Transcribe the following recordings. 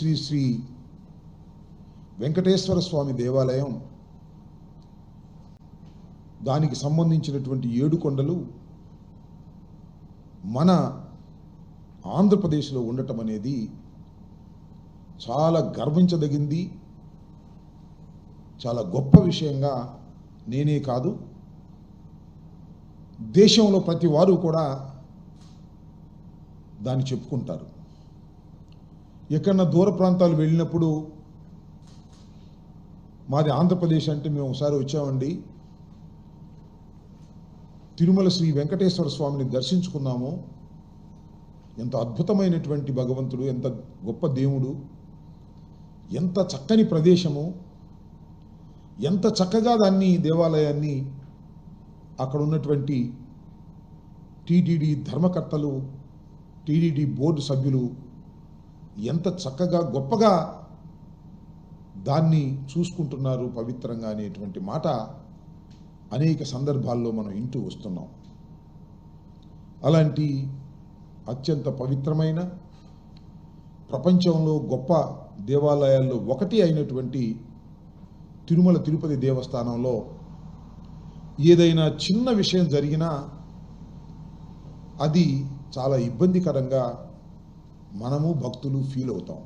శ్రీ శ్రీ వెంకటేశ్వర స్వామి దేవాలయం, దానికి సంబంధించినటువంటి 7 కొండలు మన ఆంధ్రప్రదేశ్లో ఉండటం అనేది చాలా గర్వించదగింది, చాలా గొప్ప విషయంగా నేనే కాదు, దేశంలో ప్రతి వారు కూడా దాన్ని చెప్పుకుంటారు. ఎక్కడన్నా దూర ప్రాంతాలు వెళ్ళినప్పుడు మాది ఆంధ్రప్రదేశ్ అంటే మేము ఒకసారి వచ్చామండి, తిరుమల శ్రీ వెంకటేశ్వర స్వామిని దర్శించుకున్నాము, ఎంత అద్భుతమైనటువంటి భగవంతుడు, ఎంత గొప్ప దేవుడు, ఎంత చక్కని ప్రదేశము, ఎంత చక్కగా దాన్ని దేవాలయాన్ని అక్కడ ఉన్నటువంటి టీటీడీ ధర్మకర్తలు, టీటీడీ బోర్డు సభ్యులు ఎంత చక్కగా గొప్పగా దాన్ని చూసుకుంటున్నారు పవిత్రంగా అనేటువంటి మాట అనేక సందర్భాల్లో మనం వింటూ వస్తున్నాం. అలాంటి అత్యంత పవిత్రమైన ప్రపంచంలో గొప్ప దేవాలయాల్లో ఒకటి అయినటువంటి తిరుమల తిరుపతి దేవస్థానంలో ఏదైనా చిన్న విషయం జరిగినా అది చాలా ఇబ్బందికరంగా మనము భక్తులు ఫీల్ అవుతాం.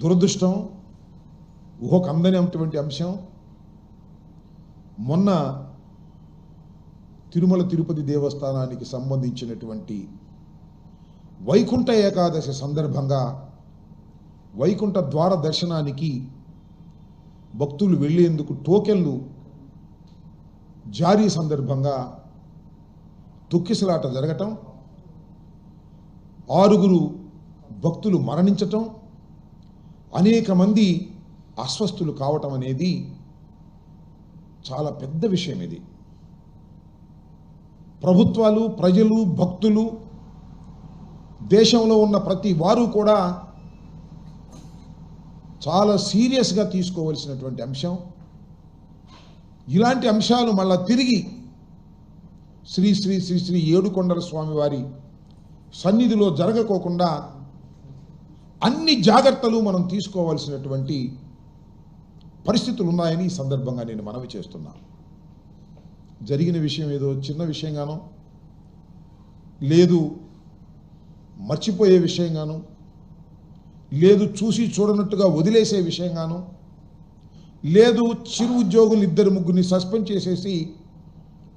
దురదృష్టం, ఊహకందనటువంటి అంశం, మొన్న తిరుమల తిరుపతి దేవస్థానానికి సంబంధించినటువంటి వైకుంఠ ఏకాదశి సందర్భంగా వైకుంఠ ద్వార దర్శనానికి భక్తులు వెళ్లేందుకు టోకెన్లు జారీ సందర్భంగా తొక్కిసలాట జరగటం, 6 భక్తులు మరణించటం, అనేక మంది అస్వస్థులు కావటం అనేది చాలా పెద్ద విషయం. ఇది ప్రభుత్వాలు, ప్రజలు, భక్తులు, దేశంలో ఉన్న ప్రతి వారు కూడా చాలా సీరియస్గా తీసుకోవాల్సినటువంటి అంశం. ఇలాంటి అంశాలు మళ్ళా తిరిగి శ్రీ శ్రీ శ్రీ శ్రీ ఏడుకొండల స్వామి వారి సన్నిధిలో జరగకోకుండా అన్ని జాగ్రత్తలు మనం తీసుకోవాల్సినటువంటి పరిస్థితులు ఉన్నాయని ఈ సందర్భంగా నేను మనవి చేస్తున్నాను. జరిగిన విషయం ఏదో చిన్న విషయంగానో, లేదు మర్చిపోయే విషయంగానో, లేదు చూసి చూడనట్టుగా వదిలేసే విషయంగానో, లేదు చిరు ఉద్యోగులు 2-3 సస్పెండ్ చేసేసి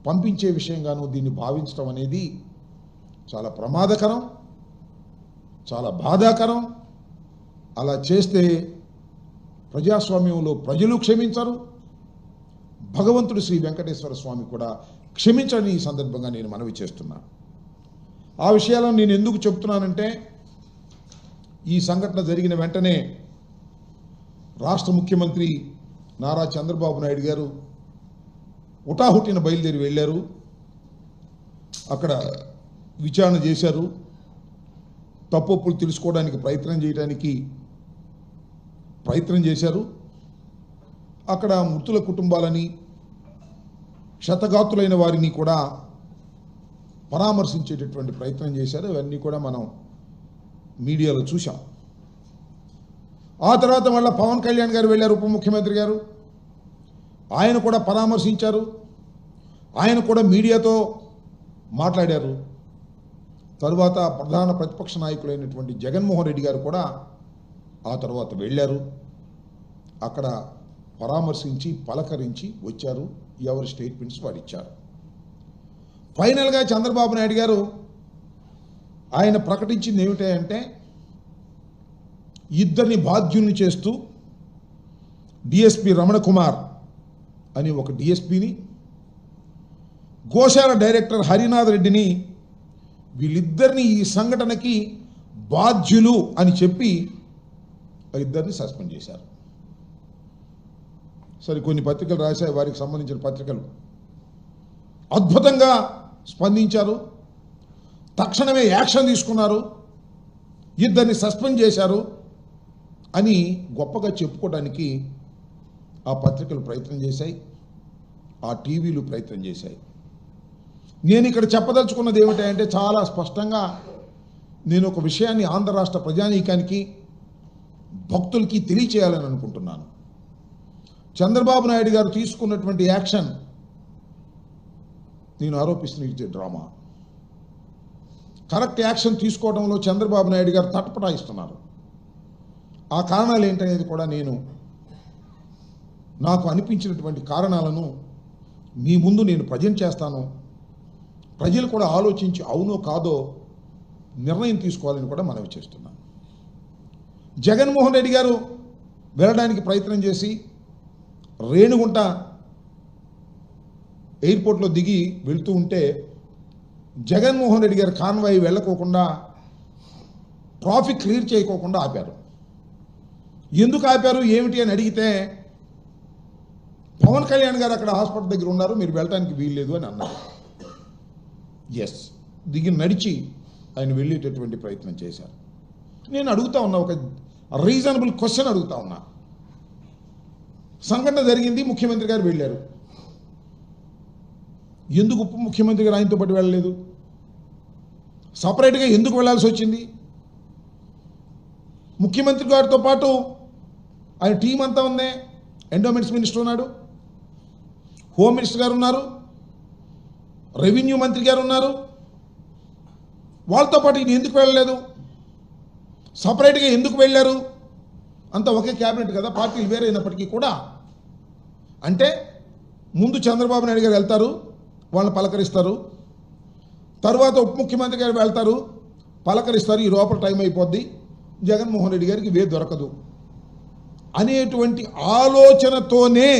పంపించే విషయంగానో దీన్ని భావించడం అనేది చాలా ప్రమాదకరం, చాలా బాధాకరం. అలా చేస్తే ప్రజాస్వామ్యంలో ప్రజలు క్షమించరు, భగవంతుడు శ్రీ వెంకటేశ్వర స్వామి కూడా క్షమించని ఈ సందర్భంగా నేను మనవి చేస్తున్నాను. ఆ విషయాలను నేను ఎందుకు చెప్తున్నానంటే, ఈ సంఘటన జరిగిన వెంటనే రాష్ట్ర ముఖ్యమంత్రి నారా చంద్రబాబు నాయుడు గారు హుటాహుటిన బయలుదేరి వెళ్ళారు, అక్కడ విచారణ చేశారు, తప్పులు తెలుసుకోవడానికి ప్రయత్నం చేశారు. అక్కడ మృతుల కుటుంబాలని, క్షతగాతులైన వారిని కూడా పరామర్శించేటటువంటి ప్రయత్నం చేశారు. ఇవన్నీ కూడా మనం మీడియాలో చూసాం. ఆ తర్వాత మళ్ళీ పవన్ కళ్యాణ్ గారు వెళ్ళారు, ఉప ముఖ్యమంత్రి గారు, ఆయన కూడా పరామర్శించారు, ఆయన కూడా మీడియాతో మాట్లాడారు. తరువాత ప్రధాన ప్రతిపక్ష నాయకులైనటువంటి జగన్మోహన్ రెడ్డి గారు కూడా ఆ తర్వాత వెళ్ళారు, అక్కడ పరామర్శించి పలకరించి వచ్చారు, ఎవరి స్టేట్మెంట్స్ వారు ఇచ్చారు. ఫైనల్గా చంద్రబాబు నాయుడు గారు ఆయన ప్రకటించింది ఏమిటంటే, 2 బాధ్యుల్ని చేస్తూ డిఎస్పి రమణ కుమార్ అని ఒక డిఎస్పిని, గోశాల డైరెక్టర్ హరినాథ్ రెడ్డిని, వీళ్ళిద్దరిని ఈ సంఘటనకి బాధ్యులు అని చెప్పి ఇద్దరిని సస్పెండ్ చేశారు. సరే, కొన్ని పత్రికలు రాశాయి, వారికి సంబంధించిన పత్రికలు అద్భుతంగా స్పందించారు, తక్షణమే యాక్షన్ తీసుకున్నారు, ఇద్దరిని సస్పెండ్ చేశారు అని గొప్పగా చెప్పుకోవడానికి ఆ పత్రికలు ప్రయత్నం చేశాయి, ఆ టీవీలు ప్రయత్నం చేశాయి. నేను ఇక్కడ చెప్పదలుచుకున్నది ఏమిటంటే, చాలా స్పష్టంగా నేను ఒక విషయాన్ని ఆంధ్ర రాష్ట్ర ప్రజానీకానికి భక్తులకి తెలియచేయాలని అనుకుంటున్నాను. చంద్రబాబు నాయుడు గారు తీసుకున్నటువంటి యాక్షన్ నేను ఆరోపిస్తున్న ఇది డ్రామా. కరెక్ట్ యాక్షన్ తీసుకోవడంలో చంద్రబాబు నాయుడు గారు తటపటాయిస్తున్నారు. ఆ కారణాలు ఏంటనేది కూడా నాకు అనిపించినటువంటి కారణాలను మీ ముందు నేను ప్రజెంట్ చేస్తాను. ప్రజలు కూడా ఆలోచించి అవునో కాదో నిర్ణయం తీసుకోవాలని కూడా మనవి చేస్తున్నాను. జగన్మోహన్ రెడ్డి గారు వెళ్ళడానికి ప్రయత్నం చేసి రేణుగుంట ఎయిర్పోర్ట్లో దిగి వెళ్తూ ఉంటే జగన్మోహన్ రెడ్డి గారు కాన్వాయ్ వెళ్ళకోకుండా ట్రాఫిక్ క్లియర్ చేయకోకుండా ఆపారు. ఎందుకు ఆపారు ఏమిటి అని అడిగితే పవన్ కళ్యాణ్ గారు అక్కడ హాస్పిటల్ దగ్గర ఉన్నారు, మీరు వెళ్ళడానికి వీల్లేదు అని అన్నారు. ఎస్, దిగి నడిచి ఆయన వెళ్ళేటటువంటి ప్రయత్నం చేశారు. నేను అడుగుతా ఉన్నా, ఒక రీజనబుల్ క్వశ్చన్ అడుగుతా ఉన్నా. సంఘటన జరిగింది, ముఖ్యమంత్రి గారు వెళ్ళారు. ఎందుకు ఉప ముఖ్యమంత్రి గారు ఆయనతో పాటు వెళ్ళలేదు? సపరేట్గా ఎందుకు వెళ్ళాల్సి వచ్చింది? ముఖ్యమంత్రి గారితో పాటు ఆయన టీం అంతా ఉంది. ఎండోమెంట్స్ మినిస్టర్ ఉన్నాడు, హోమ్ మినిస్టర్ గారు ఉన్నారు, రెవెన్యూ మంత్రి గారు ఉన్నారు. వాళ్ళతో పాటు ఈయన ఎందుకు వెళ్ళలేదు? సపరేట్గా ఎందుకు వెళ్ళారు? అంతా ఒకే క్యాబినెట్ కదా, పార్టీలు వేరే అయినప్పటికీ కూడా. అంటే ముందు చంద్రబాబు నాయుడు గారు వెళ్తారు, వాళ్ళని పలకరిస్తారు. తర్వాత ఉప ముఖ్యమంత్రి గారు వెళ్తారు, పలకరిస్తారు. ఈ లోపల టైం అయిపోద్ది, జగన్మోహన్ రెడ్డి గారికి వే దొరకదు అనేటువంటి ఆలోచనతోనే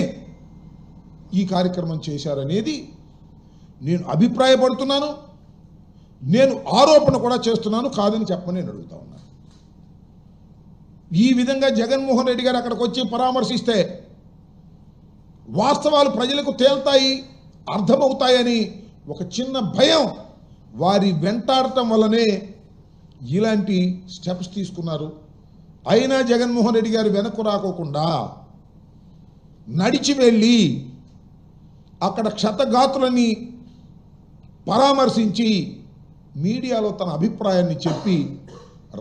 ఈ కార్యక్రమం చేశారనేది నేను అభిప్రాయపడుతున్నాను. నేను ఆరోపణ కూడా చేస్తున్నాను, కాదని చెప్పమని నేను అడుగుతా ఉన్నాను. ఈ విధంగా జగన్మోహన్ రెడ్డి గారు అక్కడికి వచ్చి పరామర్శిస్తే వాస్తవాలు ప్రజలకు తేల్తాయి, అర్థమవుతాయని ఒక చిన్న భయం వారి వెంటాడటం వల్లనే ఇలాంటి స్టెప్స్ తీసుకున్నారు. అయినా జగన్మోహన్ రెడ్డి గారు వెనక్కు రాకోకుండా నడిచి వెళ్ళి అక్కడ క్షతగాతులని పరామర్శించి మీడియాలో తన అభిప్రాయాన్ని చెప్పి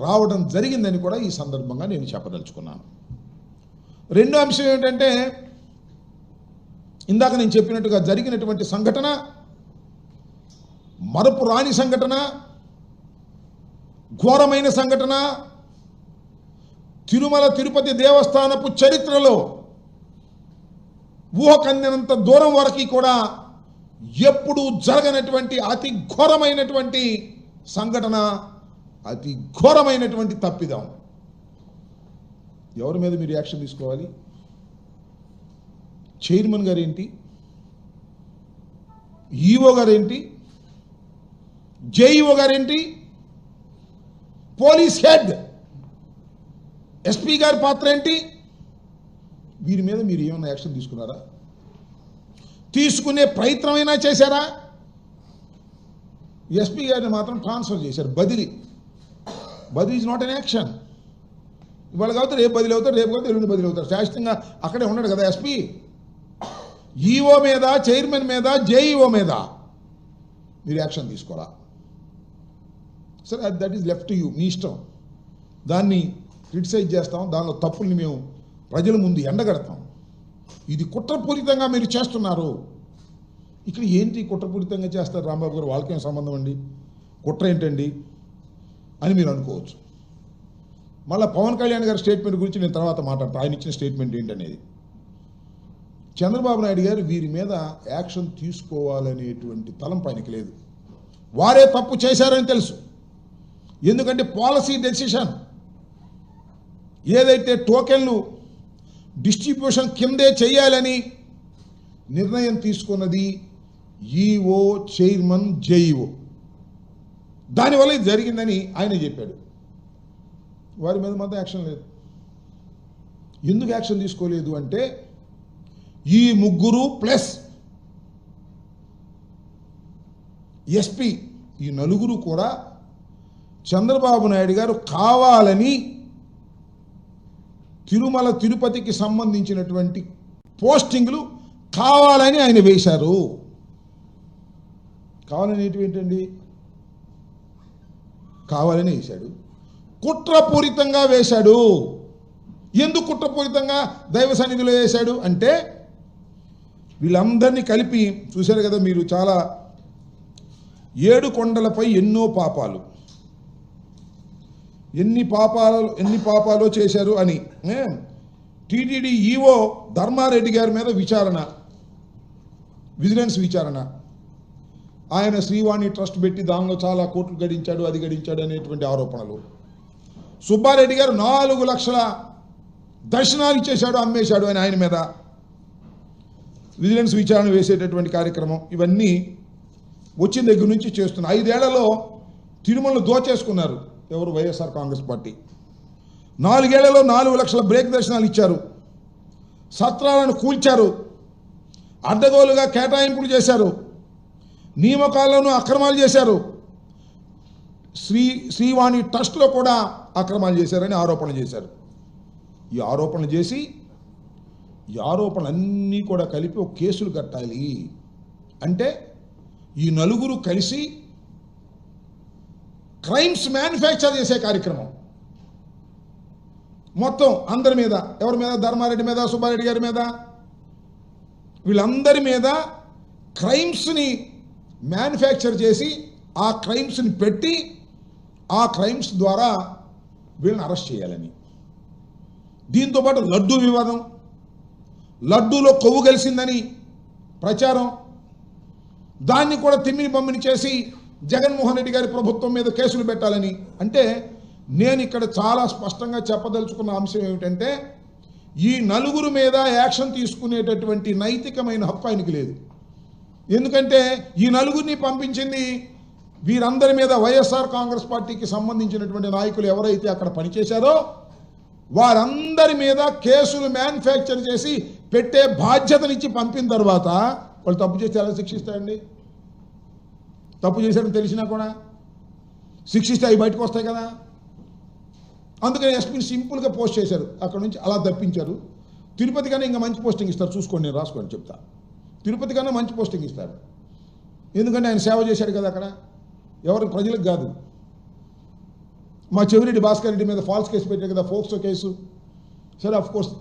రావడం జరిగిందని కూడా ఈ సందర్భంగా నేను చెప్పదలుచుకున్నాను. రెండో అంశం ఏంటంటే, ఇందాక నేను చెప్పినట్టుగా జరిగినటువంటి సంఘటన మరపు రాని సంఘటన, ఘోరమైన సంఘటన. తిరుమల తిరుపతి దేవస్థానపు చరిత్రలో ఊహకందినంత దూరం వరకు కూడా ఎప్పుడూ జరగనటువంటి అతి ఘోరమైనటువంటి సంఘటన, అతి ఘోరమైనటువంటి తప్పిదం. ఎవరి మీద మీరు యాక్షన్ తీసుకోవాలి? చైర్మన్ గారేంటి, ఈఓ గారేంటి, జేఈఓ గారేంటి, పోలీస్ హెడ్ ఎస్పీ గారి పాత్ర ఏంటి? వీరి మీద మీరు ఏమైనా యాక్షన్ తీసుకున్నారా? తీసుకునే ప్రయత్నమైనా చేశారా? ఎస్పీ గారిని మాత్రం ట్రాన్స్ఫర్ చేశారు, బదిలీ ఈజ్ నాట్ ఎన్ యాక్షన్. ఇవాళ కాబట్టి రేపు బదిలీ అవుతారు, రేపు కాబట్టి ఎల్లుండి బదిలీ అవుతారు. శాశ్వతంగా అక్కడే ఉన్నాడు కదా ఎస్పీ. ఈఓ మీద, చైర్మన్ మీద, జేఈఓ మీద మీరు యాక్షన్ తీసుకోవాలా? సరే, that is left to you, మీ ఇష్టం. దాన్ని క్రిటిసైజ్ చేస్తాం, దానిలో తప్పుల్ని మేము ప్రజల ముందు ఎండగడతాం. ఇది కుట్రపూరితంగా మీరు చేస్తున్నారు. ఇక్కడ ఏంటి కుట్రపూరితంగా చేస్తారు రాంబాబు గారు? వాళ్ళకేం సంబంధం అండి, కుట్ర ఏంటండి అని మీరు అనుకోవచ్చు. మళ్ళీ పవన్ కళ్యాణ్ గారి స్టేట్మెంట్ గురించి నేను తర్వాత మాట్లాడతాను, ఆయన ఇచ్చిన స్టేట్మెంట్ ఏంటనేది. చంద్రబాబు నాయుడు గారు వీరి మీద యాక్షన్ తీసుకోవాలనేటువంటి తలంపు ఆయనకి లేదు. వారే తప్పు చేశారని తెలుసు. ఎందుకంటే పాలసీ డెసిషన్ ఏదైతే టోకెన్లు డిస్ట్రిబ్యూషన్ కిందే చేయాలని నిర్ణయం తీసుకున్నది ఈఓ, చైర్మన్, జేఈఓ. దానివల్ల ఇది జరిగిందని ఆయన చెప్పాడు. వారి మీద మాత్రం యాక్షన్ లేదు. ఎందుకు యాక్షన్ తీసుకోలేదు అంటే, ఈ ముగ్గురు ప్లస్ ఎస్పీ, ఈ నలుగురు కూడా చంద్రబాబు నాయుడు గారు కావాలని తిరుమల తిరుపతికి సంబంధించినటువంటి పోస్టింగ్లు కావాలని ఆయన వేశారు. కావాలని ఏంటండి? కావాలని వేశాడు, కుట్రపూరితంగా వేశాడు. ఎందుకు కుట్రపూరితంగా దైవ సన్నిధిలో వేశాడు అంటే, వీళ్ళందరినీ కలిపి చూశారు కదా మీరు, చాలా 7 కొండలపై ఎన్నో పాపాలు, ఎన్ని పాపాలు చేశారు అని టీటీడీ ఈవో ధర్మారెడ్డి గారి మీద విచారణ, విజిలెన్స్ విచారణ. ఆయన శ్రీవాణి ట్రస్ట్ పెట్టి దానిలో చాలా కోట్లు గడించాడు, అది గడించాడు అనేటువంటి ఆరోపణలు. సుబ్బారెడ్డి గారు 4 లక్షల దర్శనాలు ఇచ్చేశాడు, అమ్మేశాడు అని ఆయన మీద విజిలెన్స్ విచారణ వేసేటటువంటి కార్యక్రమం. ఇవన్నీ వచ్చిన దగ్గర నుంచి చేస్తున్నారు. 5 ఏళ్లలో తిరుమలను దోచేసుకున్నారు ఎవరు? వైఎస్ఆర్ కాంగ్రెస్ పార్టీ. 4 ఏళ్లలో 4 లక్షల బ్రేక్ దర్శనాలు ఇచ్చారు, సత్రాలను కూల్చారు, అడ్డగోలుగా కేటాయింపులు చేశారు, నియామకాలను అక్రమాలు చేశారు, శ్రీవాణి ట్రస్ట్లో కూడా అక్రమాలు చేశారని ఆరోపణలు చేశారు. ఈ ఆరోపణలు చేసి ఈ ఆరోపణలన్నీ కూడా కలిపి ఒక కేసులు కట్టాలి అంటే, ఈ నలుగురు కలిసి క్రైమ్స్ మ్యానుఫ్యాక్చర్ చేసే కార్యక్రమం మొత్తం అందరి మీద. ఎవరి మీద? ధర్మారెడ్డి మీద, సుబ్బారెడ్డి గారి మీద, వీళ్ళందరి మీద క్రైమ్స్ని మ్యానుఫ్యాక్చర్ చేసి ఆ క్రైమ్స్ని పెట్టి ఆ క్రైమ్స్ ద్వారా వీళ్ళని అరెస్ట్ చేయాలని. దీంతోపాటు లడ్డూ వివాదం, లడ్డూలో కొవ్వు కలిసిందని ప్రచారం, దాన్ని కూడా తిమ్మిని బమ్మిని చేసి జగన్మోహన్ రెడ్డి గారి ప్రభుత్వం మీద కేసులు పెట్టాలని. అంటే నేను ఇక్కడ చాలా స్పష్టంగా చెప్పదలుచుకున్న అంశం ఏమిటంటే, ఈ నలుగురు మీద యాక్షన్ తీసుకునేటటువంటి నైతికమైన హక్కు ఆయనకి లేదు. ఎందుకంటే ఈ నలుగురిని పంపించింది వీరందరి మీద వైఎస్ఆర్ కాంగ్రెస్ పార్టీకి సంబంధించినటువంటి నాయకులు ఎవరైతే అక్కడ పనిచేశారో వారందరి మీద కేసులు మ్యానుఫ్యాక్చర్ చేసి పెట్టే బాధ్యతనిచ్చి పంపిన తర్వాత వాళ్ళు తప్పు చేస్తే ఎలా శిక్షిస్తారండి? తప్పు చేశారని తెలిసినా కూడా శిక్షిస్తే అవి బయటకు వస్తాయి కదా. అందుకని ఎస్పీని సింపుల్గా పోస్ట్ చేశారు, అక్కడ నుంచి అలా తప్పించారు. తిరుపతి కన్నా ఇంకా మంచి పోస్టింగ్ ఇస్తారు, చూసుకోండి, నేను రాసుకోండి చెప్తా. తిరుపతి కన్నా మంచి పోస్టింగ్ ఇస్తారు, ఎందుకంటే ఆయన సేవ చేశాడు కదా అక్కడ, ఎవరికి? ప్రజలకు కాదు. మా చెవిరెడ్డి భాస్కర్ రెడ్డి మీద ఫాల్స్ కేసు పెట్టారు కదా, ఫోక్సో కేసు. సరే, అఫ్ కోర్స్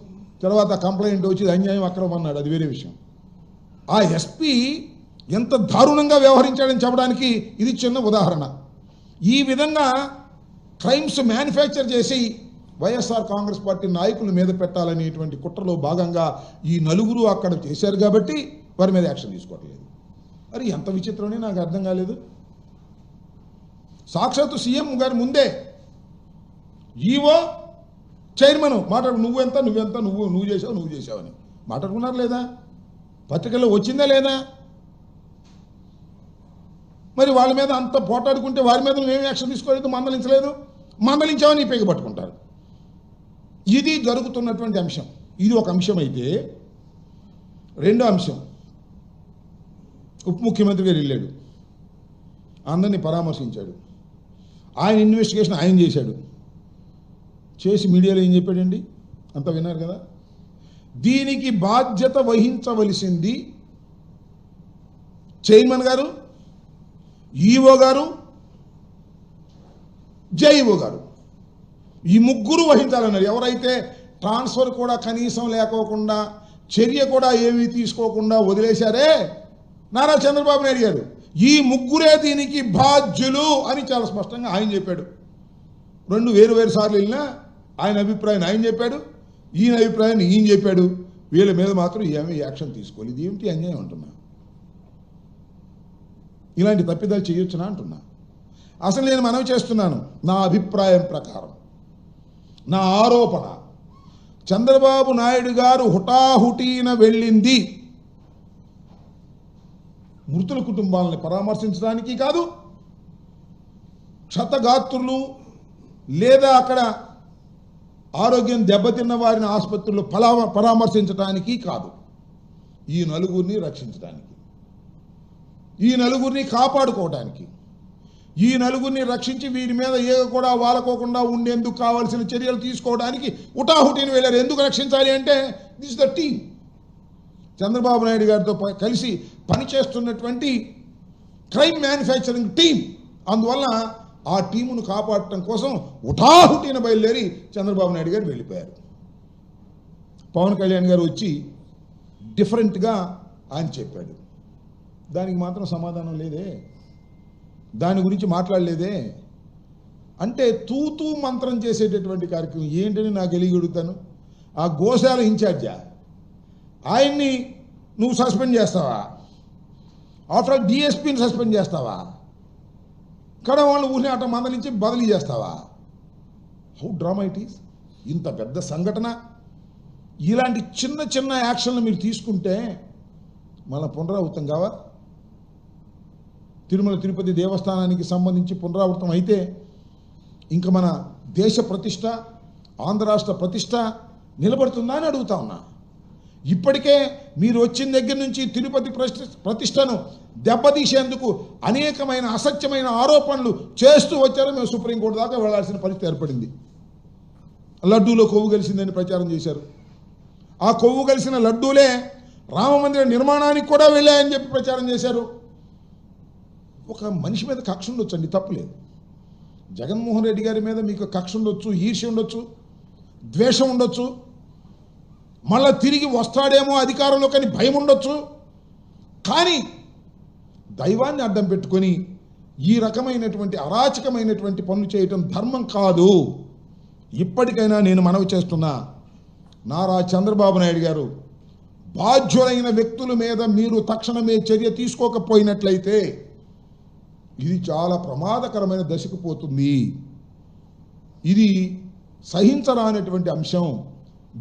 తర్వాత కంప్లైంట్ వచ్చి అన్యాయం అక్రమం అన్నాడు, అది వేరే విషయం. ఆ ఎస్పీ ఎంత దారుణంగా వ్యవహరించాడని చెప్పడానికి ఇది చిన్న ఉదాహరణ. ఈ విధంగా క్రైమ్స్ మ్యానుఫ్యాక్చర్ చేసి వైఎస్ఆర్ కాంగ్రెస్ పార్టీ నాయకుల మీద పెట్టాలనేటువంటి కుట్రలో భాగంగా ఈ నలుగురు అక్కడ చేశారు కాబట్టి వారి మీద యాక్షన్ తీసుకోవట్లేదు. మరి ఎంత విచిత్రమని నాకు అర్థం కాలేదు. సాక్షాత్తు సీఎం గారి ముందే ఈవో చైర్మన్ మాట్లాడు, నువ్వెంత నువ్వు చేసావని మాట్లాడుకున్నారు లేదా? పత్రికల్లో వచ్చిందా లేదా? మరి వాళ్ళ మీద అంత పోటాడుకుంటే వారి మీద నువ్వేమి యాక్షన్ తీసుకోలేదు, మందలించలేదు, మందలించావని పేగ పట్టుకుంటారు. ఇది జరుగుతున్నటువంటి అంశం. ఇది ఒక అంశం అయితే, రెండో అంశం, ఉప ముఖ్యమంత్రి గారు వెళ్ళాడు, అందరినీ పరామర్శించాడు, ఆయన ఇన్వెస్టిగేషన్ ఆయన చేశాడు. చేసి మీడియాలో ఏం చెప్పాడండి? అంతా విన్నారు కదా. దీనికి బాధ్యత వహించవలసింది చైర్మన్ గారు, ఈఓ గారు, జేఈఓ గారు, ఈ ముగ్గురు వహించాలన్నారు. ఎవరైతే ట్రాన్స్ఫర్ కూడా కనీసం లేకోకుండా, చర్య కూడా ఏమీ తీసుకోకుండా వదిలేశారే నారా చంద్రబాబు నాయుడు గారు, ఈ ముగ్గురే దీనికి బాధ్యులు అని చాలా స్పష్టంగా ఆయన చెప్పాడు. రెండు వేరు సార్లు వెళ్ళినా ఆయన అభిప్రాయాన్ని ఆయన చెప్పాడు, ఈయన అభిప్రాయాన్ని ఈయన చెప్పాడు. వీళ్ళ మీద మాత్రం ఏమీ యాక్షన్ తీసుకోవాలి. ఇది ఏమిటి అన్యాయం అంటున్నా? ఇలాంటి తప్పిదాలు చేయొచ్చునా అంటున్నా? అసలు నేను మనవి చేస్తున్నాను, నా అభిప్రాయం ప్రకారం, నా ఆరోపణ, చంద్రబాబు నాయుడు గారు హుటాహుటీన వెళ్ళింది మృతుల కుటుంబాలని పరామర్శించడానికి కాదు, క్షతగాత్రులు లేదా అక్కడ ఆరోగ్యం దెబ్బతిన్న వారిని ఆసుపత్రుల్లో పరామర్శించడానికి కాదు, ఈ నలుగురిని రక్షించడానికి, ఈ నలుగురిని కాపాడుకోవడానికి, ఈ నలుగురిని రక్షించి వీరి మీద ఏగ కూడా వాలకోకుండా ఉండేందుకు కావాల్సిన చర్యలు తీసుకోవడానికి ఉటాహుటీని వెళ్ళారు. ఎందుకు రక్షించాలి అంటే, this the team, Chandrababu Naidu గారితో కలిసి పనిచేస్తున్నటువంటి క్రైమ్ మ్యానుఫ్యాక్చరింగ్ టీం. అందువల్ల ఆ టీమును కాపాడటం కోసం హుటాహుటిన బయలుదేరి చంద్రబాబు నాయుడు గారు వెళ్ళిపోయారు. పవన్ కళ్యాణ్ గారు వచ్చి డిఫరెంట్గా ఆయన చెప్పాడు. దానికి మాత్రం సమాధానం లేదే, దాని గురించి మాట్లాడలేదే. అంటే తూతూ మంత్రం చేసేటటువంటి కార్యక్రమం ఏంటని నాకు తెలియగలుగుతాను. ఆ గోశాల ఇన్ఛార్జా ఆయన్ని నువ్వు సస్పెండ్ చేస్తావా? ఆఫ్టర్ ఆల్ డిఎస్పీని సస్పెండ్ చేస్తావా? ఇక్కడ వాళ్ళు ఊరిని అట్ట మందలించి బదిలీ చేస్తావా? How drama it is. ఇంత పెద్ద సంఘటన, ఇలాంటి చిన్న చిన్న యాక్షన్లు మీరు తీసుకుంటే మళ్ళీ పునరావృతం కావా? తిరుమల తిరుపతి దేవస్థానానికి సంబంధించి పునరావృతం అయితే ఇంకా మన దేశ ప్రతిష్ట, ఆంధ్ర రాష్ట్ర ప్రతిష్ట నిలబడుతుందా అని అడుగుతా ఉన్నా. ఇప్పటికే మీరు వచ్చిన దగ్గర నుంచి తిరుపతి ప్రతిష్టను దెబ్బతీసేందుకు అనేకమైన అసత్యమైన ఆరోపణలు చేస్తూ వచ్చారు. మేము సుప్రీంకోర్టు దాకా వెళ్లాల్సిన పరిస్థితి ఏర్పడింది. లడ్డూలో కొవ్వు కలిసిందని ప్రచారం చేశారు. ఆ కొవ్వు కలిసిన లడ్డూలే రామమందిర నిర్మాణానికి కూడా వెళ్ళాయని చెప్పి ప్రచారం చేశారు. ఒక మనిషి మీద కక్ష ఉండొచ్చు అండి, తప్పులేదు. జగన్మోహన్ రెడ్డి గారి మీద మీకు కక్ష ఉండొచ్చు, ఈర్ష్య ఉండొచ్చు, ద్వేషం ఉండొచ్చు, మళ్ళా తిరిగి వస్తాడేమో అధికారంలో కానీ భయం ఉండొచ్చు. కానీ దైవాన్ని అడ్డం పెట్టుకొని ఈ రకమైనటువంటి అరాచకమైనటువంటి పనులు చేయటం ధర్మం కాదు. ఇప్పటికైనా నేను మనవి చేస్తున్నా, నారా చంద్రబాబు నాయుడు గారు, బాధ్యులైన వ్యక్తుల మీద మీరు తక్షణమే చర్య తీసుకోకపోయినట్లయితే ఇది చాలా ప్రమాదకరమైన దశకు పోతుంది. ఇది సహించరానటువంటి అంశం,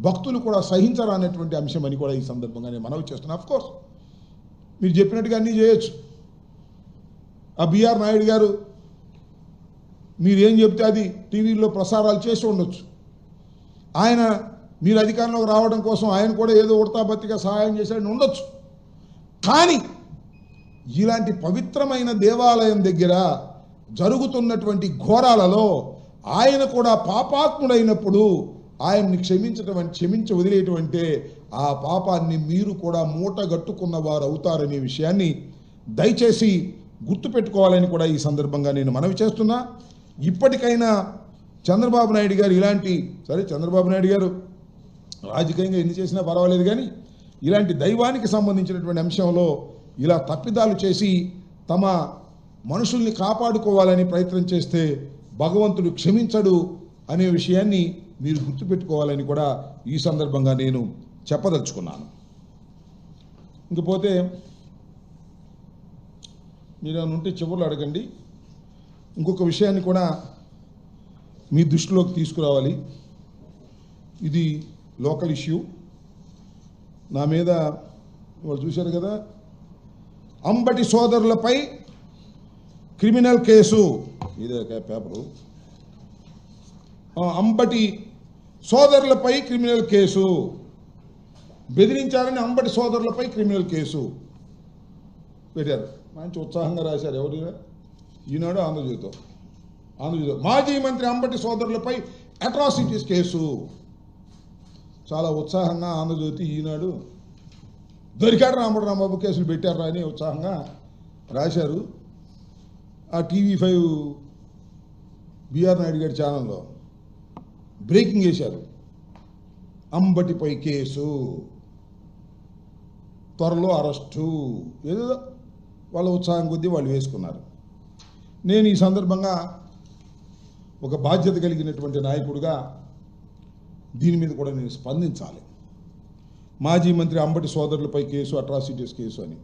భక్తులు కూడా సహించరానటువంటి అంశం అని కూడా ఈ సందర్భంగా నేను మనవి చేస్తున్నా. ఆఫ్ కోర్స్ మీరు చెప్పినట్టుగా అన్నీ చేయొచ్చు. ఆ బిఆర్ నాయుడు గారు మీరేం చెప్తే అది టీవీలో ప్రసారాలు చేసి ఉండొచ్చు. ఆయన మీరు అధికారంలోకి రావడం కోసం ఆయన కూడా ఏదో ఉడతాబత్తిగా సహాయం చేశాడని ఉండొచ్చు. కానీ ఇలాంటి పవిత్రమైన దేవాలయం దగ్గర జరుగుతున్నటువంటి ఘోరాలలో ఆయన కూడా పాపాత్ముడైనప్పుడు ఆయన్ని క్షమించి వదిలేటువంటి ఆ పాపాన్ని మీరు కూడా మూటగట్టుకున్న వారు అవుతారనే విషయాన్ని దయచేసి గుర్తుపెట్టుకోవాలని కూడా ఈ సందర్భంగా నేను మనవి చేస్తున్నా. ఇప్పటికైనా చంద్రబాబు నాయుడు గారు సరే చంద్రబాబు నాయుడు గారు రాజకీయంగా ఎన్ని చేసినా పర్వాలేదు, కానీ ఇలాంటి దైవానికి సంబంధించినటువంటి అంశంలో ఇలా తప్పిదాలు చేసి తమ మనుషుల్ని కాపాడుకోవాలని ప్రయత్నం చేస్తే భగవంతుడు క్షమించడు అనే విషయాన్ని మీరు గుర్తుపెట్టుకోవాలని కూడా ఈ సందర్భంగా నేను చెప్పదలుచుకున్నాను. ఇంకపోతే మీరు ఉంటే చివరిలో అడగండి. ఇంకొక విషయాన్ని కూడా మీ దృష్టిలోకి తీసుకురావాలి. ఇది లోకల్ ఇష్యూ. నా మీద వాళ్ళు చూశారు కదా, అంబటి సోదరులపై క్రిమినల్ కేసు. ఇదే పేపరు. అంబటి సోదరులపై క్రిమినల్ కేసు, బెదిరించారని అంబటి సోదరులపై క్రిమినల్ కేసు పెట్టారు. మంచి ఉత్సాహంగా రాశారు. ఎవరు? ఈనాడు, ఆంధ్రజ్యోతి. మాజీ మంత్రి అంబటి సోదరులపై అట్రాసిటీస్ కేసు. చాలా ఉత్సాహంగా ఆంధ్రజ్యోతి, ఈనాడు దొరికాడు రాంబాబు కేసులు పెట్టారా అని ఉత్సాహంగా రాశారు. ఆ TV5 బిఆర్ నాయుడు గారి ఛానల్లో బ్రేకింగ్ వేశారు. అంబటిపై కేసు, త్వరలో అరెస్టు, ఏదో వాళ్ళ ఉత్సాహం కొద్దీ వాళ్ళు వేసుకున్నారు. నేను ఈ సందర్భంగా ఒక బాధ్యత కలిగినటువంటి నాయకుడిగా దీని మీద కూడా నేను స్పందించాలి. మాజీ మంత్రి అంబటి సోదరులపై కేసు, అట్రాసిటీస్ కేసు అని